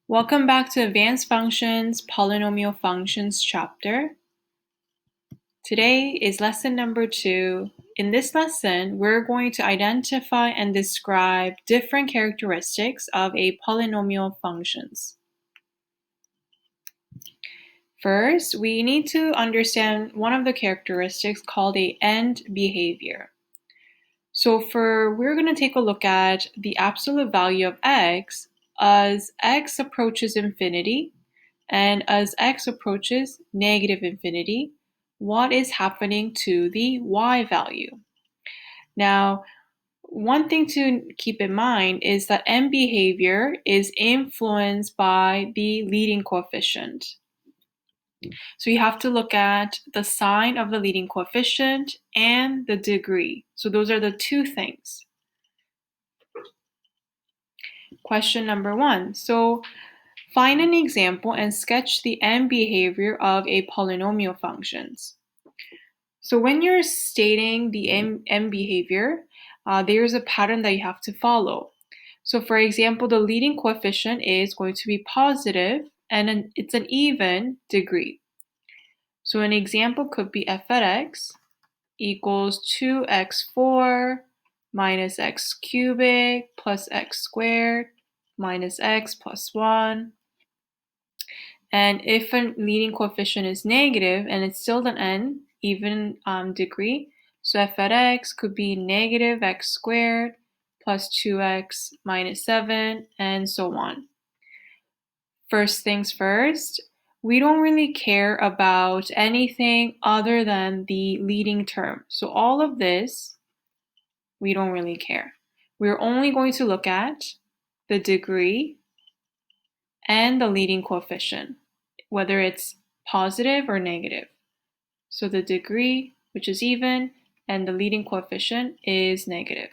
Welcome back to Advanced Functions, Polynomial Functions chapter. Today is lesson number 2. In this lesson, we're going to identify and describe different characteristics of a polynomial functions. First, we need to understand one of the characteristics called a end behavior. So we're going to take a look at the absolute value of x as x approaches infinity and as x approaches negative infinity, what is happening to the y value? Now, one thing to keep in mind is that end behavior is influenced by the leading coefficient. So you have to look at the sign of the leading coefficient and the degree. So those are the two things. Question number 1. So find an example and sketch the end behavior of a polynomial functions. So when you're stating the end behavior, there's a pattern that you have to follow. So for example, the leading coefficient is going to be positive and it's an even degree. So an example could be f at x equals 2x4 minus x cubic plus x squared minus x plus 1. And if a leading coefficient is negative and it's still an even degree, so f at x could be negative x squared plus 2x minus 7, and so on. First things first, we don't really care about anything other than the leading term. So all of this, we don't really care. We're only going to look at the degree and the leading coefficient, whether it's positive or negative. So the degree, which is even, and the leading coefficient is negative.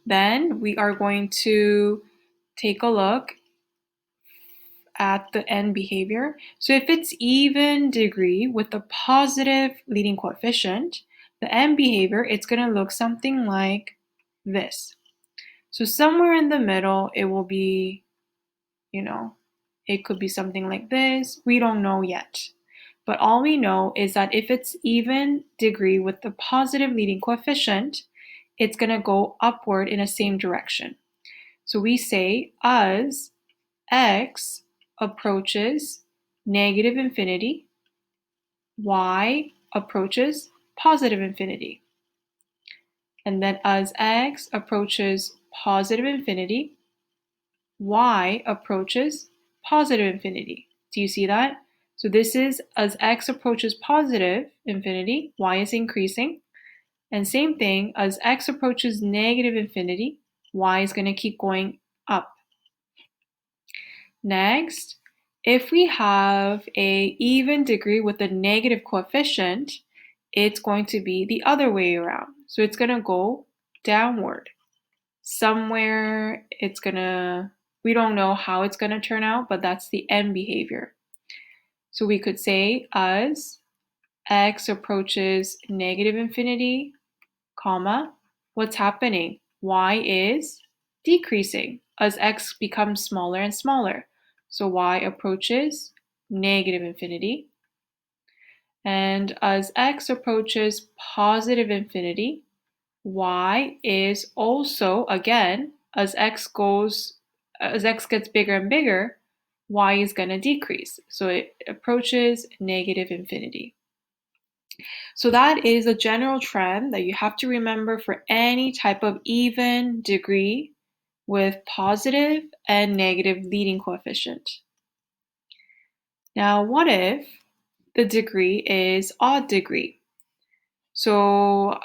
Then we are going to take a look at the end behavior. So if it's even degree with a positive leading coefficient, the end behavior, it's going to look something like this. So somewhere in the middle, it will be, it could be something like this. We don't know yet. But all we know is that if it's even degree with the positive leading coefficient, it's going to go upward in the same direction. So we say as x approaches negative infinity, y approaches positive infinity. And then as x approaches positive infinity, y approaches positive infinity. Do you see that? So this is as x approaches positive infinity, y is increasing. And same thing, as x approaches negative infinity, y is going to keep going up. Next, if we have an even degree with a negative coefficient, it's going to be the other way around. So it's going to go downward. Somewhere we don't know how it's going to turn out, but that's the end behavior. So we could say as x approaches negative infinity, comma, what's happening? Y is decreasing as x becomes smaller and smaller. So y approaches negative infinity. And as x approaches positive infinity, y is also, again, as x gets bigger and bigger, y is going to decrease. So it approaches negative infinity. So that is a general trend that you have to remember for any type of even degree with positive and negative leading coefficient. Now, what if the degree is odd degree? So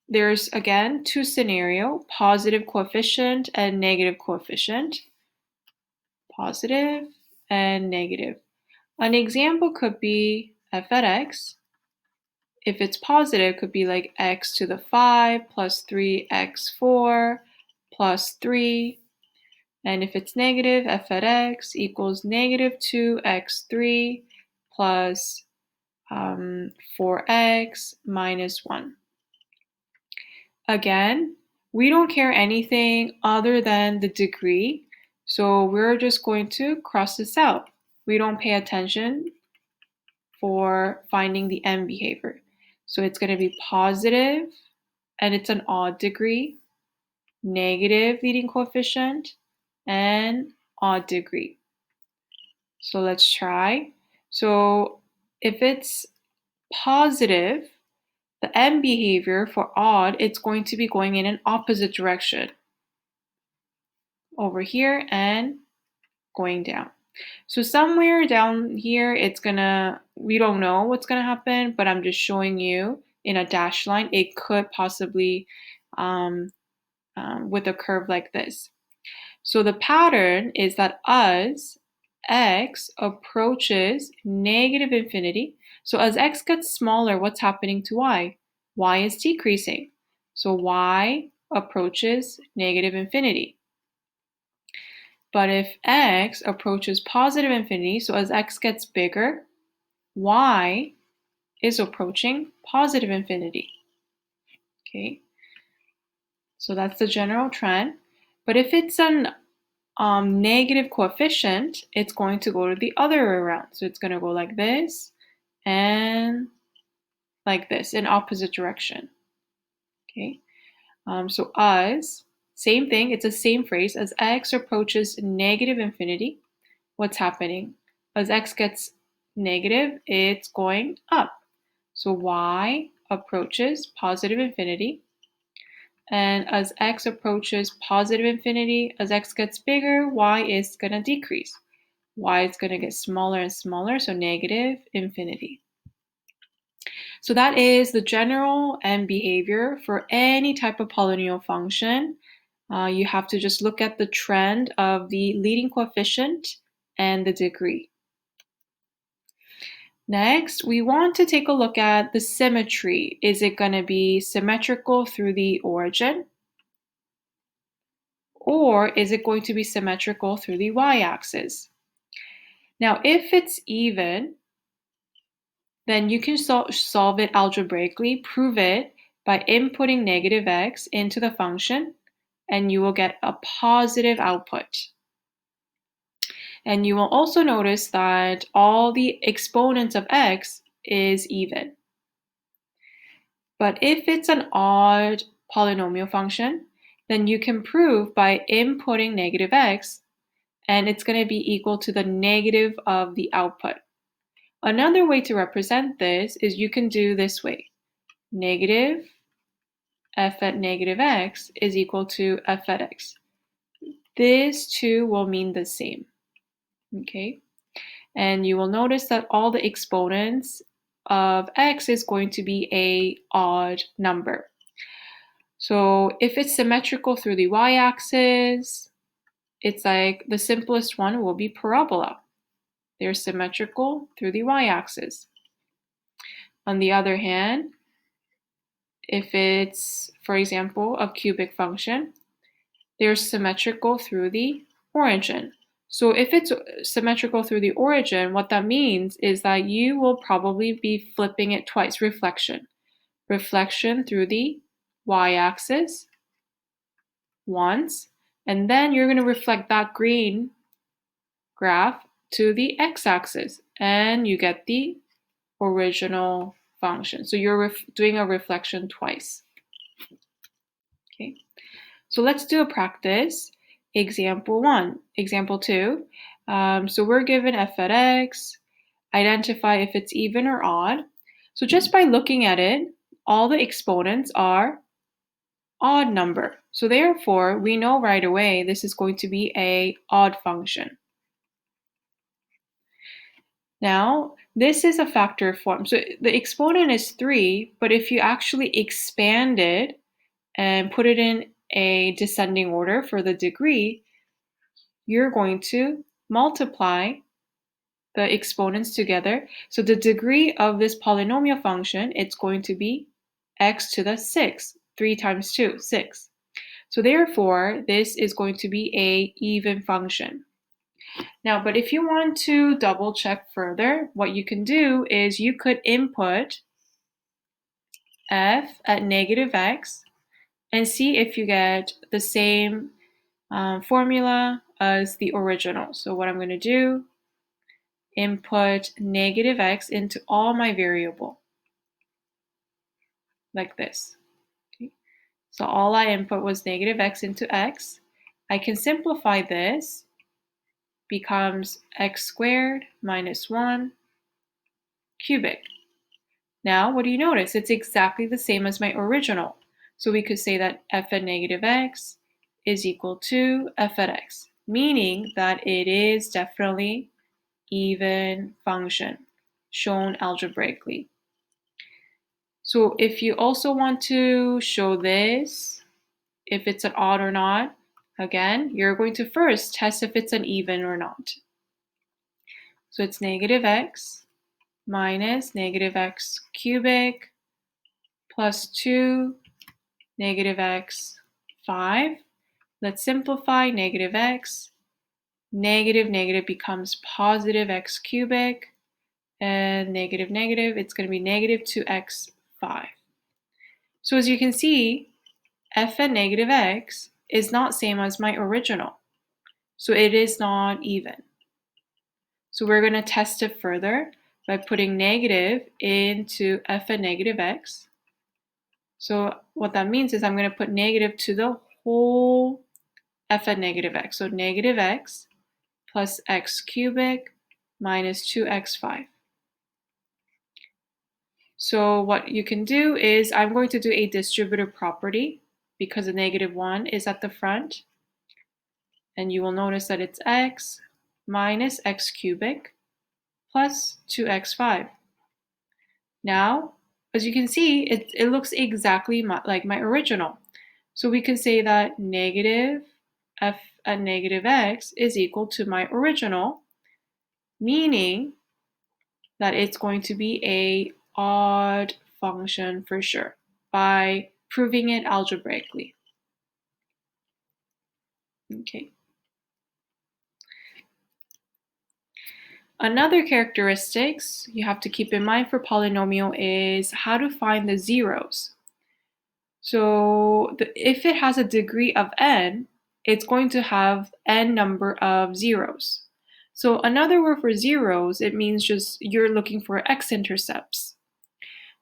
there's, again, two scenarios, positive coefficient and negative coefficient. Positive and negative. An example could be f at x. If it's positive, it could be like x to the 5 plus 3x4 plus 3. And if it's negative, f at x equals negative 2x3 plus 4x minus 1. Again, we don't care anything other than the degree. So we're just going to cross this out. We don't pay attention for finding the M behavior. So it's going to be positive, and it's an odd degree, negative leading coefficient, and odd degree. So let's try. So if it's positive, the M behavior for odd, it's going to be going in an opposite direction. Over here and going down. So somewhere down here, we don't know what's gonna happen, but I'm just showing you in a dashed line, it could possibly with a curve like this. So the pattern is that as x approaches negative infinity, so as x gets smaller, what's happening to y? Y is decreasing. So y approaches negative infinity. But if x approaches positive infinity, so as x gets bigger, y is approaching positive infinity. Okay, so that's the general trend. But if it's an negative coefficient, it's going to go the other way around. So it's going to go like this and like this in opposite direction. Okay, so as, same thing, it's the same phrase, as x approaches negative infinity, what's happening? As x gets negative, it's going up. So y approaches positive infinity. And as x approaches positive infinity, as x gets bigger, y is going to decrease. Y is going to get smaller and smaller, so negative infinity. So that is the general M behavior for any type of polynomial function. You have to just look at the trend of the leading coefficient and the degree. Next, we want to take a look at the symmetry. Is it going to be symmetrical through the origin? Or is it going to be symmetrical through the y-axis? Now, if it's even, then you can solve it algebraically, prove it by inputting negative x into the function, and you will get a positive output. And you will also notice that all the exponents of x is even. But if it's an odd polynomial function, then you can prove by inputting negative x, and it's going to be equal to the negative of the output. Another way to represent this is you can do this way. Negative f at negative x is equal to f at x. These two will mean the same. Okay? And you will notice that all the exponents of x is going to be an odd number. So if it's symmetrical through the y-axis, it's like the simplest one will be parabola. They're symmetrical through the y-axis. On the other hand, if it's, for example, a cubic function, they're symmetrical through the origin. So if it's symmetrical through the origin, what that means is that you will probably be flipping it twice, reflection. Reflection through the y-axis once, and then you're going to reflect that green graph to the x-axis, and you get the original function. So you're doing a reflection twice. Okay, so let's do a practice. Example 1, example 2. So we're given f at x, identify if it's even or odd. So just by looking at it, all the exponents are odd number. So therefore, we know right away this is going to be an odd function. Now, this is a factor form. So the exponent is 3, but if you actually expand it and put it in a descending order for the degree, you're going to multiply the exponents together. So the degree of this polynomial function, it's going to be x to the 6. 3 times 2, 6. So therefore, this is going to be an even function. Now, but if you want to double check further, what you can do is you could input f at negative x and see if you get the same formula as the original. So what I'm going to do, input negative x into all my variable, like this. Okay. So all I input was negative x into x. I can simplify this, becomes x squared minus 1 cubic. Now, what do you notice? It's exactly the same as my original. So we could say that f at negative x is equal to f at x, meaning that it is definitely even function shown algebraically. So if you also want to show this, if it's an odd or not, again, you're going to first test if it's an even or not. So it's negative x minus negative x cubic plus 2 negative x 5. Let's simplify negative x. Negative negative becomes positive x cubic, and negative negative, it's going to be negative 2x 5. So as you can see, f at negative x is not same as my original. So it is not even. So we're going to test it further by putting negative into f at negative x. So what that means is I'm going to put negative to the whole f at negative x. So negative x plus x cubic minus 2x5. So what you can do is I'm going to do a distributive property because the negative 1 is at the front. And you will notice that it's x minus x cubic plus 2x5. Now, as you can see, it looks exactly like my original. So we can say that negative f at negative x is equal to my original, meaning that it's going to be a odd function for sure by proving it algebraically. Okay. Another characteristics you have to keep in mind for polynomial is how to find the zeros. So if it has a degree of n, it's going to have n number of zeros. So another word for zeros, it means just you're looking for x-intercepts.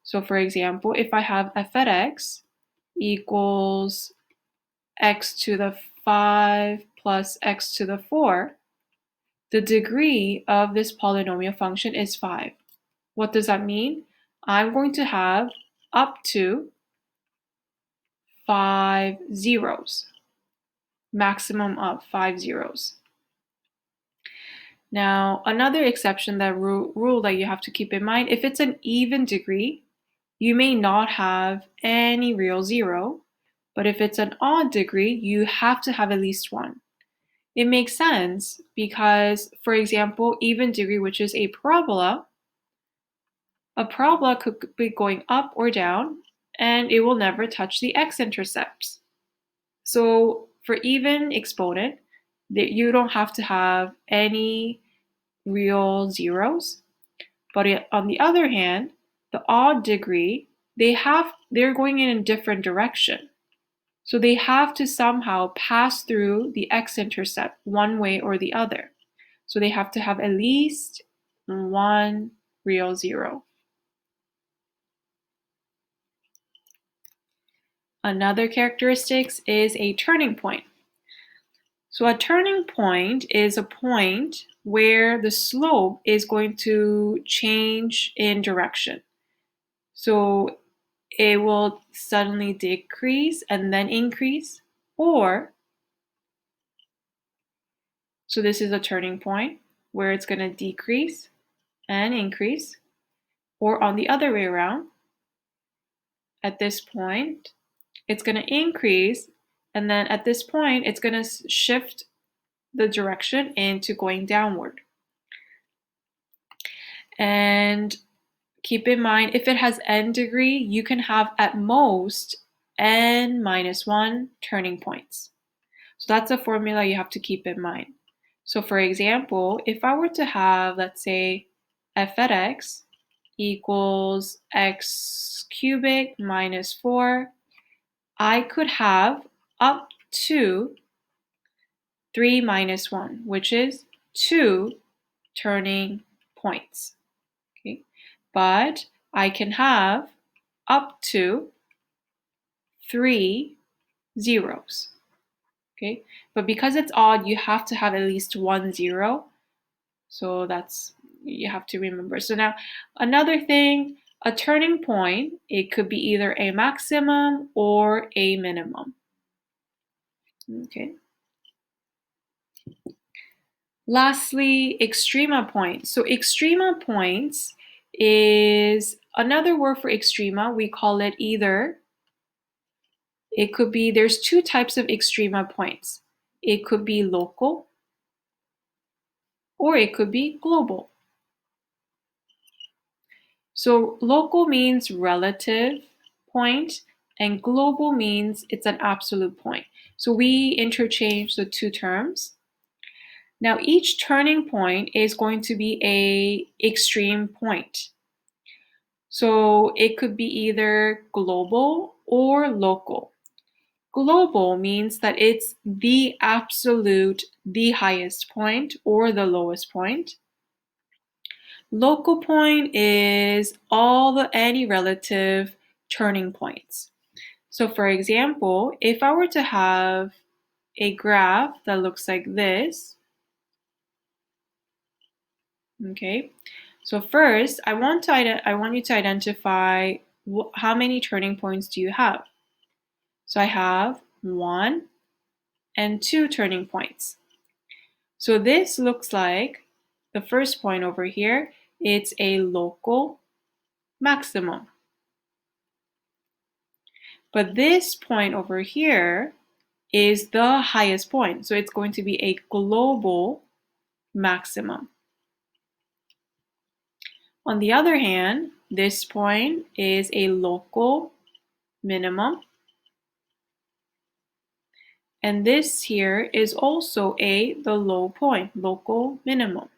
So for example, if I have f at x equals x to the 5 plus x to the 4, the degree of this polynomial function is 5. What does that mean? I'm going to have up to 5 zeros, maximum of 5 zeros. Now, another exception, that rule that you have to keep in mind, if it's an even degree, you may not have any real zero, but if it's an odd degree, you have to have at least one. It makes sense because, for example, even degree, which is a parabola could be going up or down, and it will never touch the x-intercepts. So for even exponent, you don't have to have any real zeros. But on the other hand, the odd degree, they're going in a different direction. So they have to somehow pass through the x-intercept one way or the other. So they have to have at least one real zero. Another characteristic is a turning point. So a turning point is a point where the slope is going to change in direction. So it will suddenly decrease and then increase, or, so this is a turning point where it's going to decrease and increase, or on the other way around, at this point, it's going to increase, and then at this point, it's going to shift the direction into going downward. And keep in mind, if it has n degree, you can have at most n minus 1 turning points. So that's a formula you have to keep in mind. So for example, if I were to have, let's say, f at x equals x cubic minus 4, I could have up to 3 minus 1, which is 2 turning points. Okay, but I can have up to 3 zeros. Okay, but because it's odd, you have to have at least 1 0. So that's, you have to remember. So now another thing, a turning point, it could be either a maximum or a minimum. Okay. Lastly, extrema points. So extrema points is another word for extrema. We call it either, it could be, there's two types of extrema points. It could be local or it could be global. So local means relative point and global means it's an absolute point. So we interchange the two terms. Now each turning point is going to be an extreme point. So it could be either global or local. Global means that it's the absolute, the highest point or the lowest point. Local point is any relative turning points. So for example, if I were to have a graph that looks like this, okay, so first I want you to identify how many turning points do you have. So I have 1 and 2 turning points. So this looks like the first point over here, it's a local maximum. But this point over here is the highest point. So it's going to be a global maximum. On the other hand, this point is a local minimum. And this here is also the low point, local minimum.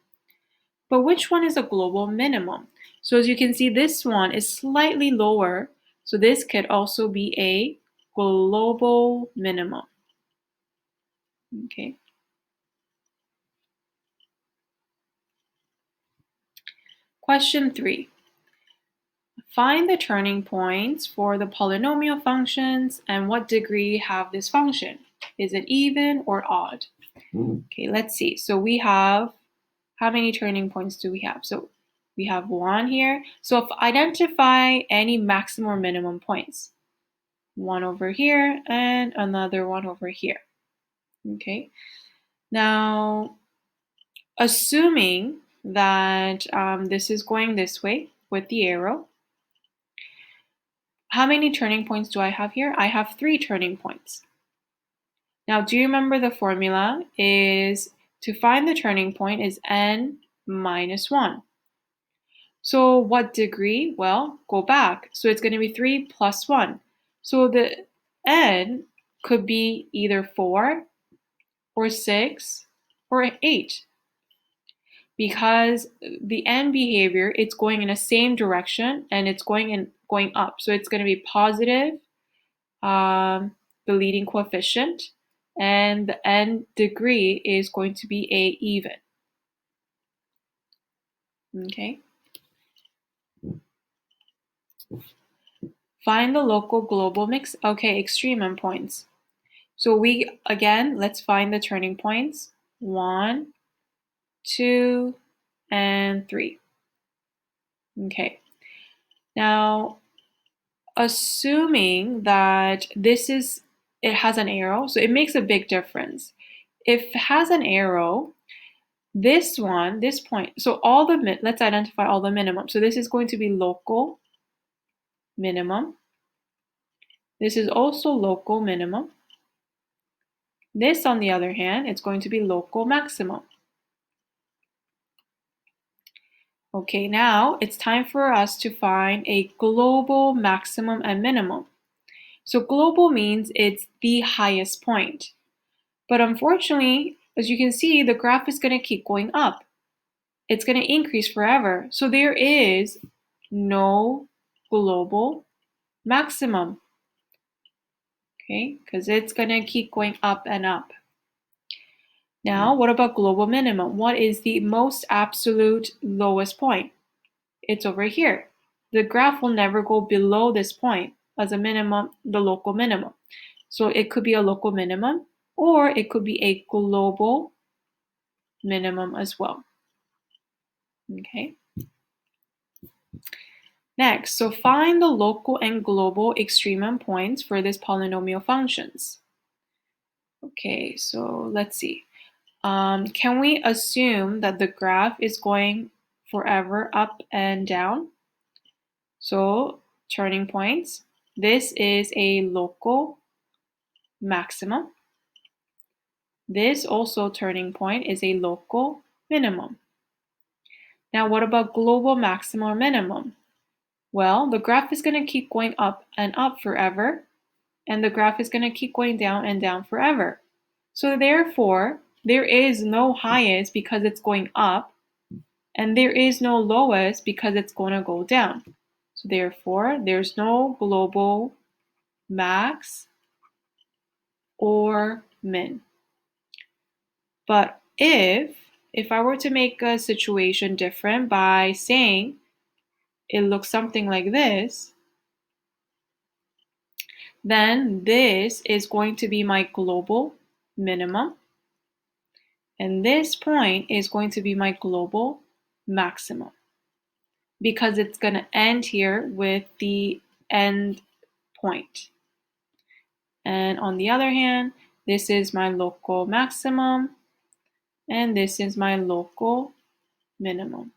But which one is a global minimum? So as you can see, this one is slightly lower. So this could also be a global minimum. Okay. Question 3. Find the turning points for the polynomial functions and what degree have this function. Is it even or odd? Okay, let's see. So we have, how many turning points do we have? So we have 1 here. So identify any maximum or minimum points. 1 over here and another 1 over here. Okay. Now, assuming that this is going this way with the arrow, how many turning points do I have here? I have 3 turning points. Now, do you remember the formula is to find the turning point is n minus 1. So what degree? Well, go back. So it's going to be 3 plus 1. So the n could be either 4 or 6 or 8. Because the n behavior, it's going in the same direction and it's going up. So it's going to be positive, the leading coefficient, and the n degree is going to be a even. Okay. Find the local global mix. Okay, extreme endpoints. So let's find the turning points. 1, 2, and 3. Okay. Now, assuming that it has an arrow, so it makes a big difference. If it has an arrow, this point, so let's identify all the minimum. So this is going to be local minimum. This is also local minimum. This, on the other hand, it's going to be local maximum. Okay, now it's time for us to find a global maximum and minimum. So global means it's the highest point. But unfortunately, as you can see, the graph is going to keep going up. It's going to increase forever. So there is no global maximum. Okay, because it's going to keep going up and up. Now, what about global minimum? What is the most absolute lowest point? It's over here. The graph will never go below this point as a minimum, the local minimum. So it could be a local minimum, or it could be a global minimum as well. Okay. Next, so find the local and global extremum points for this polynomial functions. Okay, so let's see. Can we assume that the graph is going forever up and down? So turning points. This is a local maximum. This also turning point is a local minimum. Now, what about global maximum or minimum? Well, the graph is going to keep going up and up forever, and the graph is going to keep going down and down forever. So therefore, there is no highest because it's going up, and there is no lowest because it's going to go down. So therefore, there's no global max or min. But if I were to make a situation different by saying it looks something like this, then this is going to be my global minimum, and this point is going to be my global maximum, because it's going to end here with the end point. And on the other hand, this is my local maximum, and this is my local minimum.